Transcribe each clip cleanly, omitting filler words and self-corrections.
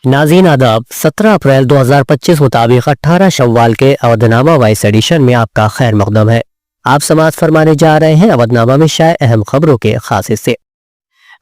नाज़रीन आदाब, 17 अप्रैल 2025 मुताबिक 18 शव्वाल के अवधनामा वॉइस एडिशन में आपका खैर मकदम है। आप समाअत फरमाने जा रहे हैं अवधनामा में शाये अहम खबरों के खास हिस्से।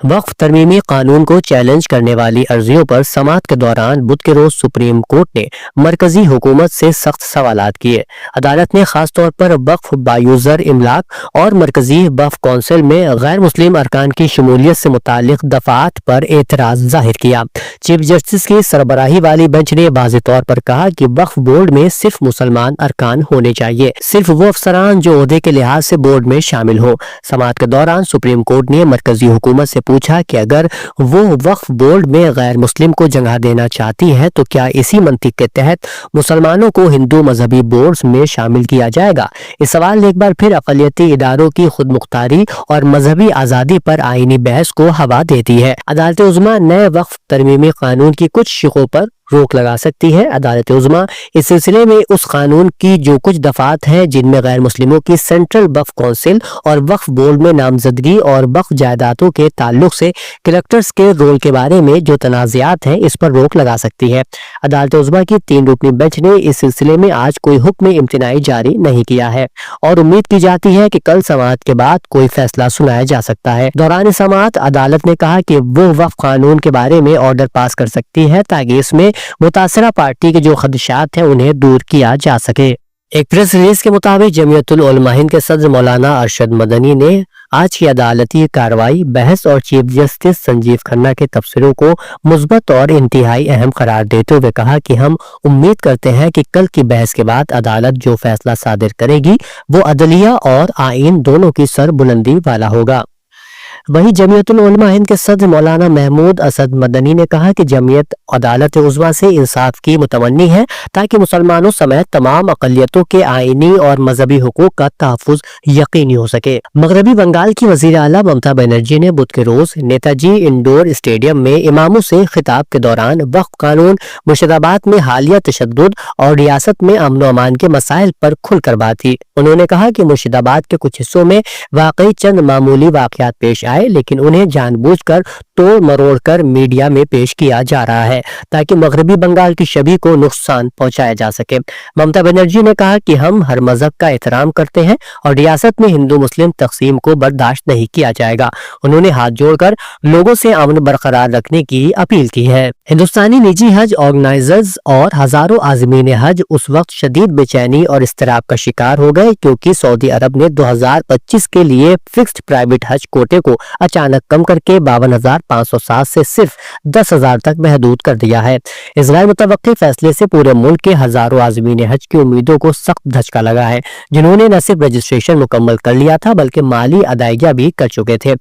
वक्फ तरमीमी कानून को चैलेंज करने वाली अर्जियों पर समाअत के दौरान बुध के रोज सुप्रीम कोर्ट ने मरकजी हुकूमत से सख्त सवालात किए। अदालत ने खास तौर पर वक्फ बायूजर इमलाक और मरकजी वक्फ कौंसिल में गैर मुस्लिम अरकान की शमूलियत से मुतालिक दफात पर एतराज जाहिर किया। चीफ जस्टिस की सरबराही वाली बेंच ने वाज़ेह तौर पर कहा कि वक्फ बोर्ड में सिर्फ मुसलमान अरकान होने चाहिए, सिर्फ वो अफसरान जो ओहदे के लिहाज से बोर्ड में शामिल हो। समाअत के दौरान सुप्रीम कोर्ट ने मरकजी हुकूमत से पूछा कि अगर वो वक्फ बोर्ड में गैर मुस्लिम को जगह देना चाहती है तो क्या इसी मंतिक के तहत मुसलमानों को हिंदू मजहबी बोर्ड्स में शामिल किया जाएगा। इस सवाल ने एक बार फिर अक़लियती इदारों की खुद मुख्तारी और मजहबी आज़ादी पर आईनी बहस को हवा देती है। अदालत उज़्मा नए वक्फ तरमीमी कानून की कुछ शिकों पर रोक लगा सकती है। अदालत उज़्मा इस सिलसिले में उस कानून की जो कुछ दफात हैं जिनमें गैर मुस्लिमों की सेंट्रल वक्फ कौंसिल और वक्फ बोर्ड में नामजदगी और वक्फ जायदादों के ताल्लुक से कलेक्टर्स के रोल के बारे में जो तनाज़ात हैं इस पर रोक लगा सकती है। अदालत उज़्मा की 3 रुकनी बेंच ने इस सिलसिले में आज कोई हुक्म इम्तिनाई जारी नहीं किया है और उम्मीद की जाती है कि कल समाअत के बाद कोई फैसला सुनाया जा सकता है। दौरान समाअत अदालत ने कहा कि वो वक्फ कानून के बारे में ऑर्डर पास कर सकती है ताकि इसमें मुतासरा पार्टी के जो खदशात हैं उन्हें दूर किया जा सके। एक प्रेस रिलीज के मुताबिक जमीयतुल उलमा हिंद के सदर मौलाना अरशद मदनी ने आज की अदालती कार्रवाई, बहस और चीफ जस्टिस संजीव खन्ना के तबसरों को मुस्बत और इंतहाई अहम करार देते हुए कहा कि हम उम्मीद करते हैं कि कल की बहस के बाद अदालत जो फैसला सादिर करेगी वो अदलिया और आईन दोनों की सरबुलंदी वाला होगा। वहीं जमीयतुल उलमा हिंद के सदर मौलाना महमूद असद मदनी ने कहा कि जमीयत अदालत उज़्मा से इंसाफ की मुतमन्नी है ताकि मुसलमानों समेत तमाम अक़लियतों के आईनी और मजहबी हुकूक का तहफ़्फ़ुज़ यकीनी हो सके। मगरबी बंगाल की वज़ीर आला ममता बनर्जी ने बुध के रोज नेताजी इंडोर स्टेडियम में इमामों से खिताब के दौरान वक्फ कानून, मुर्शिदाबाद में हालिया तशद्दुद और रियासत में अमन अमान के मसाइल पर खुलकर बात की। उन्होंने कहा कि मुर्शिदाबाद के कुछ हिस्सों में वाकई चंद मामूली वाक़यात पेश आए लेकिन उन्हें जानबूझकर तोड़ मरोड़ कर मीडिया में पेश किया जा रहा है ताकि मगरबी बंगाल की छवि को नुकसान पहुंचाया जा सके। ममता बनर्जी ने कहा कि हम हर मजहब का एहतराम करते हैं और रियासत में हिंदू मुस्लिम तकसीम को बर्दाश्त नहीं किया जाएगा। उन्होंने हाथ जोड़कर लोगों से अमन बरकरार रखने की अपील की है। हिंदुस्तानी निजी हज ऑर्गेनाइजर्स और हजारों आज़मीन हज उस वक्त शदीद बेचैनी और इस्तराब का शिकार हो गए क्योंकि सऊदी अरब ने 2025 के लिए फिक्स्ड प्राइवेट हज कोटे को अचानक कम करके 52,507 से सिर्फ 10,000 तक महदूद कर दिया है। इस गैर मुतवक्की फैसले से पूरे मुल्क के हजारों आज़मीन हज की उम्मीदों को सख्त धचका लगा है, जिन्होंने न सिर्फ रजिस्ट्रेशन मुकम्मल कर लिया था बल्कि माली अदायगियां भी कर चुके थे।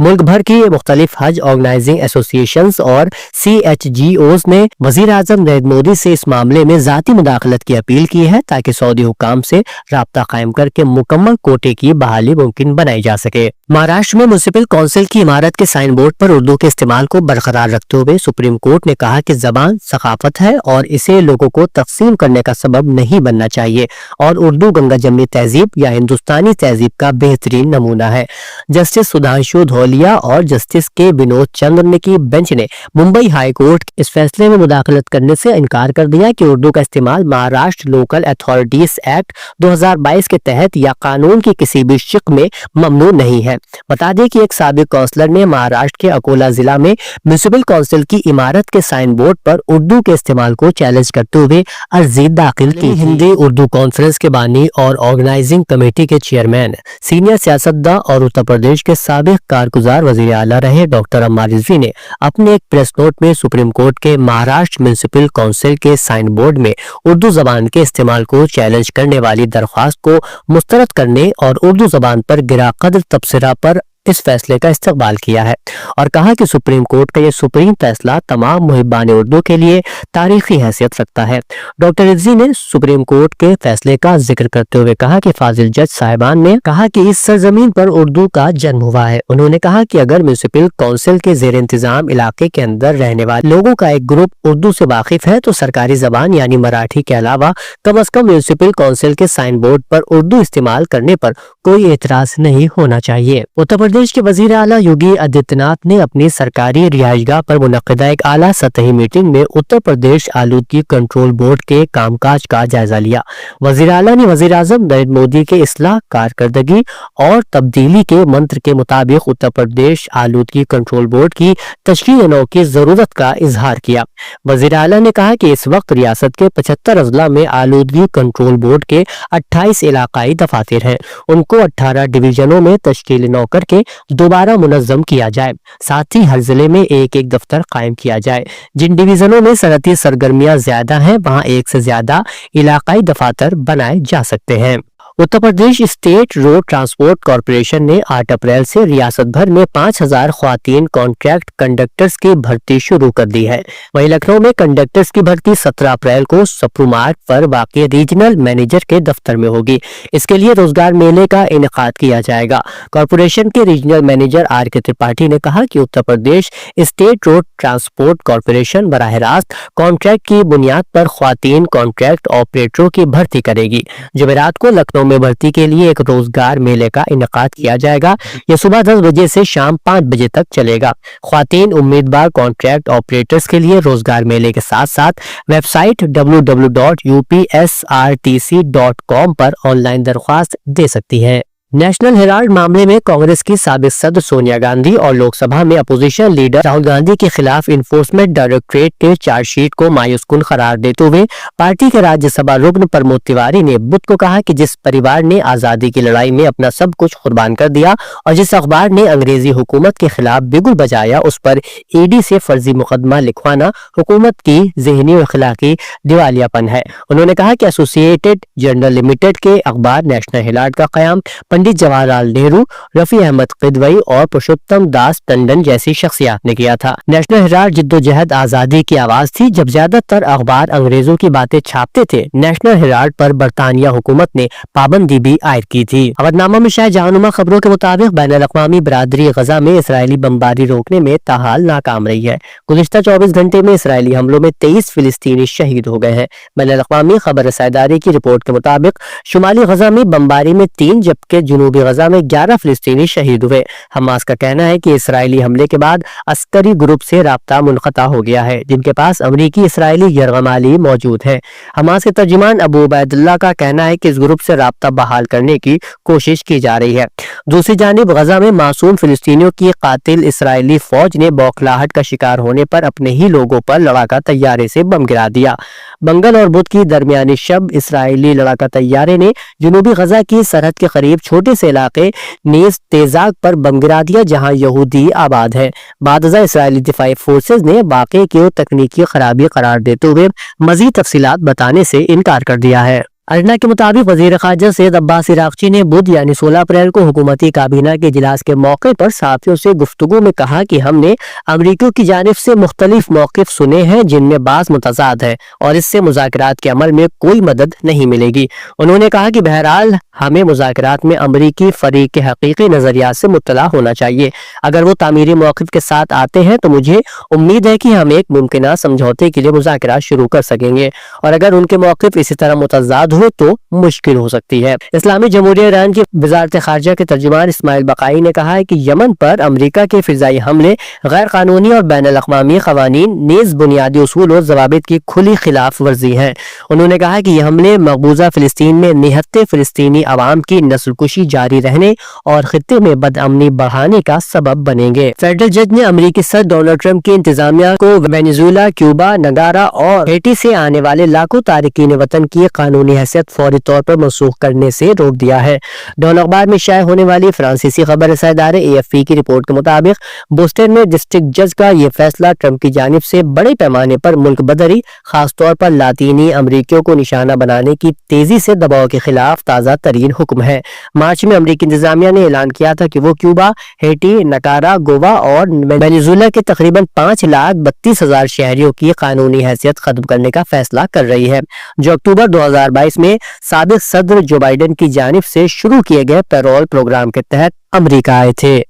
मुल्क भर की मुख्तलिफ हज ऑर्गेनाइजिंग एसोसिएशंस और CHGOs ने वजीर आजम नरेंद्र मोदी से इस मामले में जाती मुदाखलत की अपील की है ताकि सऊदी हुकाम से राब्ता कायम करके मुकम्मल कोटे की बहाली मुमकिन बनाई जा सके। महाराष्ट्र में म्युनिसिपल काउंसिल की इमारत के साइन बोर्ड पर उर्दू के इस्तेमाल को बरकरार रखते हुए सुप्रीम कोर्ट ने कहा कि जबान सकाफत है और इसे लोगों को तकसीम करने का सबब नहीं बनना चाहिए और उर्दू गंगा जमनी तहजीब या हिंदुस्तानी तहजीब का बेहतरीन नमूना है। जस्टिस सुधांशु धोलिया और जस्टिस के विनोद चंद्र की बेंच ने मुंबई हाई कोर्ट इस फैसले में मुदाखलत करने से इनकार कर दिया कि उर्दू का इस्तेमाल महाराष्ट्र लोकल अथॉरिटीज एक्ट 2022 के तहत या कानून की किसी भी शिक में ममनू नहीं है। बता दें कि एक साबिक काउंसलर ने महाराष्ट्र के अकोला जिला में म्युनिसिपल काउंसिल की इमारत के साइन बोर्ड पर उर्दू के इस्तेमाल को चैलेंज करते हुए अर्जी दाखिल की। हिंदी उर्दू कॉन्फ्रेंस के बानी और ऑर्गेनाइजिंग कमेटी के चेयरमैन, सीनियर सियासतदान और उत्तर प्रदेश के साबिक कारगुजार वजीर आला रहे डॉक्टर अम्मार रिजवी ने अपने एक प्रेस नोट में सुप्रीम कोर्ट के महाराष्ट्र म्युनिसिपल काउंसिल के साइन बोर्ड में उर्दू जबान के इस्तेमाल को चैलेंज करने वाली दरख्वास्त को मुस्तरद करने और उर्दू जबान पर गिरा कदर तबसरा पर इस फैसले का इस्तकबाल किया है और कहा कि सुप्रीम कोर्ट का ये सुप्रीम फैसला तमाम मुहिब्बान उर्दू के लिए तारीखी हैसियत रखता है। डॉक्टर रिजवी ने सुप्रीम कोर्ट के फैसले का जिक्र करते हुए कहा कि फाजिल जज साहिबान ने कहा कि इस सरजमीन पर उर्दू का जन्म हुआ है। उन्होंने कहा कि अगर म्युनिसिपल काउंसिल के जेर इंतजाम इलाके के अंदर रहने वाले लोगों का एक ग्रुप उर्दू से वाकिफ है तो सरकारी जबान यानी मराठी के अलावा कम अज कम म्युनिसिपल काउंसिल के साइन बोर्ड पर उर्दू इस्तेमाल करने पर कोई एतराज नहीं होना चाहिए। उत्तर प्रदेश के वजीर आला योगी आदित्यनाथ ने अपनी सरकारी रिहाइशगाह पर मुनक्किदा एक आला सतही मीटिंग में उत्तर प्रदेश आलूदगी कंट्रोल बोर्ड के कामकाज का जायजा लिया। वजीर आला ने वजीर आजम नरेंद्र मोदी के इस्लाह, कारकर्दगी और तब्दीली के मंत्र के मुताबिक उत्तर प्रदेश आलूदगी कंट्रोल बोर्ड की तश्कील नौ की जरूरत का इजहार किया। वजीर आला ने कहा कि इस वक्त रियासत के 75 अजला में आलूदगी कंट्रोल बोर्ड के 28 इलाकाई दफातर हैं। उनको 18 डिवीजनों में तश्कील नौ करके दोबारा मुनज़्ज़म किया जाए। साथ ही हर जिले में एक एक दफ्तर कायम किया जाए। जिन डिवीजनों में सनअती सरगर्मियां ज्यादा हैं वहां एक से ज्यादा इलाकाई दफातर बनाए जा सकते हैं। Uttar Pradesh state road transport corporation ने 8 अप्रैल से रियासत भर में 5000 ख्वातीन कॉन्ट्रैक्ट कंडक्टर्स की भर्ती शुरू कर दी है। वहीं लखनऊ में कंडक्टर्स की भर्ती 17 अप्रैल को सप्रू मार्ग पर वाक़ रीजनल मैनेजर के दफ्तर में होगी। इसके लिए रोजगार मेले का इनेकाद किया जाएगा। कॉरपोरेशन के रीजनल मैनेजर आर के त्रिपाठी ने कहा कि Uttar Pradesh state road transport corporation बराह रास्त कॉन्ट्रैक्ट की बुनियाद पर ख्वातीन कॉन्ट्रैक्ट ऑपरेटरों की भर्ती करेगी। जुमेरात को लखनऊ में भर्ती के लिए एक रोजगार मेले का इनेकाद किया जाएगा। यह सुबह 10 बजे से शाम 5 बजे तक चलेगा। ख्वातीन उम्मीदवार कॉन्ट्रैक्ट ऑपरेटर्स के लिए रोजगार मेले के साथ साथ वेबसाइट www.upsrtc.com पर ऑनलाइन दरख्वास्त दे सकती है। नेशनल हेराल्ड मामले में कांग्रेस की साबिक सदर सोनिया गांधी और लोकसभा में अपोजिशन लीडर राहुल गांधी के खिलाफ इन्फोर्समेंट डायरेक्टरेट के चार्जशीट को मायूसकुन करार देते हुए पार्टी के राज्यसभा रुकन प्रमोद तिवारी ने बुध को कहा कि जिस परिवार ने आजादी की लड़ाई में अपना सब कुछ कुर्बान कर दिया और जिस अखबार ने अंग्रेजी हुकूमत के खिलाफ बिगुल बजाया उस पर ईडी से फर्जी मुकदमा लिखवाना हुकूमत की ज़हनी और अखलाकी दिवालियापन है। उन्होंने कहा कि एसोसिएटेड जर्नल लिमिटेड के अखबार नेशनल हेराल्ड का कयाम पंडित जवाहरलाल नेहरू, रफी अहमद किदवई और पुरुषोत्तम दास टंडन जैसी शख्सियात ने किया था। नेशनल हेराल्ड जिद्दोजहद आजादी की आवाज थी। जब ज्यादातर अखबार अंग्रेजों की बातें छापते थे, नेशनल हेराल्ड पर बरतानिया हुकूमत ने पाबंदी भी आयद की थी। अवधनामा में शायद जहानुमा खबरों के मुताबिक बैनुल-अक़वामी बरादरी गजा में इसराइली बमबारी रोकने में ताहाल नाकाम रही है। गुज़िश्ता 24 घंटे में इसराइली हमलों में 23 फिलिस्तीनी शहीद हो गए हैं। बैनुल-अक़वामी खबर रसायदारी की रिपोर्ट के मुताबिक शुमाली गजा में बमबारी में 3 जबकि जनूबी गजा में 11 फिलिस्तीनी शहीद हुए। हमास का कहना है कि इसराइली हमले के बाद अस्करी ग्रुप से राब्ता मुनक़ता हो गया है, जिनके पास अमरीकी इसराइली यरगमाली मौजूद है। हमास के तर्जुमान अबू उबैदुल्लाह का कहना है कि इस ग्रुप से राब्ता बहाल करने की कोशिश की जा रही है। दूसरी जानिब गजा में मासूम फिलिस्तीनियों की कातिल इसराइली फौज ने बौखलाहट का शिकार होने पर अपने ही लोगों पर लड़ाका तैयारे से बम गिरा दिया। मंगल और बुध की दरमियानी शब इसराइली लड़ाका तैयारे ने जनूबी गजा की सरहद के करीब छोटे से इलाके नीस तेजाक पर बम गिरा दिया जहां यहूदी आबाद है। बादजा इसराइली दिफाई फोर्सेज ने वाक़े को तकनीकी खराबी करार देते हुए मजीद तफसीलात बताने से इनकार कर दिया है। अरना के मुताबिक वज़ीर ख़ारजा सैयद अब्बास इराक़ची ने बुध यानी 16 अप्रैल को हुकूमती काबीना के इजलास के मौके पर साथियों से गुफ्तगू में कहा कि हमने अमरीकियों की जानिब से मुख्तलिफ मौक़िफ़ सुने हैं जिनमें बाज़ मुतज़ाद है और इससे मुज़ाकरात के अमल में कोई मदद नहीं मिलेगी। उन्होंने कहा कि बहरहाल हमें मुज़ाकरात में अमरीकी फ़रीक के हकीकी नज़रियात से मुत्तला होना चाहिए। अगर वो तामीरी मौक़िफ़ के साथ आते हैं तो मुझे उम्मीद है कि हम एक मुमकिना समझौते के लिए मुज़ाकरात शुरू कर सकेंगे और अगर उनके मौक़िफ़ इसी तरह मुतज़ाद हो तो मुश्किल हो सकती है। इस्लामी जमहूरिया ईरान की वज़ारत ख़ारजा के तर्जुमान इस्माइल बकाई ने कहा है कि यमन पर अमरीका के फ़िज़ाई हमले गैर कानूनी और बैनुल-अक़वामी क़वानीन नीज़ बुनियादी उसूल और ज़वाबित की खुली खिलाफ वर्जी है। उन्होंने कहा कि यह हमले मकबूजा फ़िलिस्तीन में निहत्ते फ़िलिस्तीनी अवाम की नस्लकुशी जारी रहने और खित्ते में बदअमनी बढ़ाने का सबब बनेंगे। फेडरल जज ने अमरीकी सदर डोनाल्ड ट्रंप की इंतजामिया को वेनेजुएला, क्यूबा, नगारा और हैटी से आने वाले लाखों तारिकीन वतन की कानूनी हैसियत फौरी तौर पर मनसूख करने से रोक दिया है। डॉन अखबार में शाये होने वाली फ्रांसीसी खबर रसायदार AFP की रिपोर्ट के मुताबिक बोस्टन में डिस्ट्रिक्ट जज का यह फैसला ट्रंप की जानिब से बड़े पैमाने पर मुल्क बदरी, खासतौर पर लातीनी अमरीकियों को निशाना बनाने की तेजी से दबाव के खिलाफ ताज़ा तरीन हुक्म है। मार्च में अमरीकी इंतजामिया ने ऐलान किया था कि वो क्यूबा, हैटी, नकारा, गोवा और वेनेजुएला के तकरीबन 5,32,000 शहरियों की कानूनी हैसियत खत्म करने का फैसला कर रही है, जो अक्टूबर 2022 में साबिक सदर जो बाइडेन की जानिब से शुरू किए गए पैरोल प्रोग्राम के तहत अमरीका आए थे।